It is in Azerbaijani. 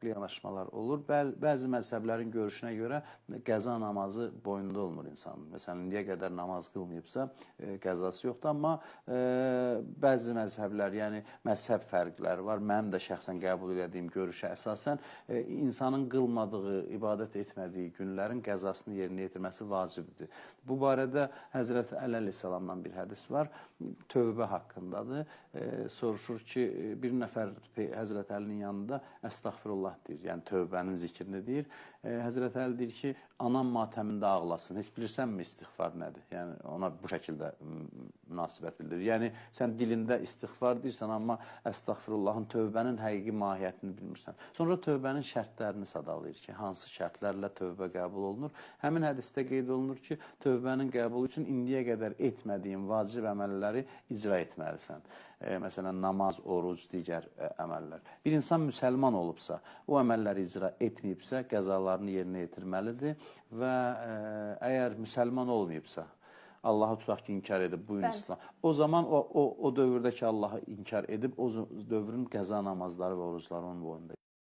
fərqli yanaşmalar olur. Bəzi məzhəblərin görüşünə görə qəza namazı boynunda olmur insanın. Məsələn, indiyə qədər namaz qılmayıbsa, qəzası yoxdur. Amma bəzi məzhəblər, yəni məzhəb fərqləri var. Mənim də şəxsən qəbul edədiyim görüşə əsasən insanın qılmadığı, ibadət etmədiyi günlərin qəzasını yerinə yetirməsi vacibdir. Bu barədə Həzrəti Əli əleyhissalamdan bir hədis var. Tövbə haqqındadır. Soruşur ki, bir nəfər Həzrəti Əlinin yanında əstəğfirullah deyir, yəni tövbənin zikrini deyir. Həzrəti Əli deyir ki, anam matəmində ağlasın. Heç bilirsənmi istiğfar nədir? Yəni ona bu şəkildə münasibət bildirir. Yəni sən dilində istiğfar deyirsən, amma əstəğfirullahın, tövbənin həqiqi mahiyyətini bilmirsən. Sonra tövbənin şərtlərini sadalayır ki, hansı şərtlərlə tövbə qəbul olunur. Həmin hədisdə qeyd olunur ki, tövbənin qəbulu üçün indiyə qədər etmədiyin vacib əməlləri icra etməlisən. Məsələn, namaz, oruc, digər əməllər. Bir insan müsəlman olubsa, o əməlləri icra etməyibsə, qəzalarını yerinə yetirməlidir və əgər müsəlman olmayıbsa, Allahı tutaq ki, inkar edib, bugün İslam. O zaman o dövrdəki Allahı inkar edib, o dövrün qəza namazları və orucları onun boyunda.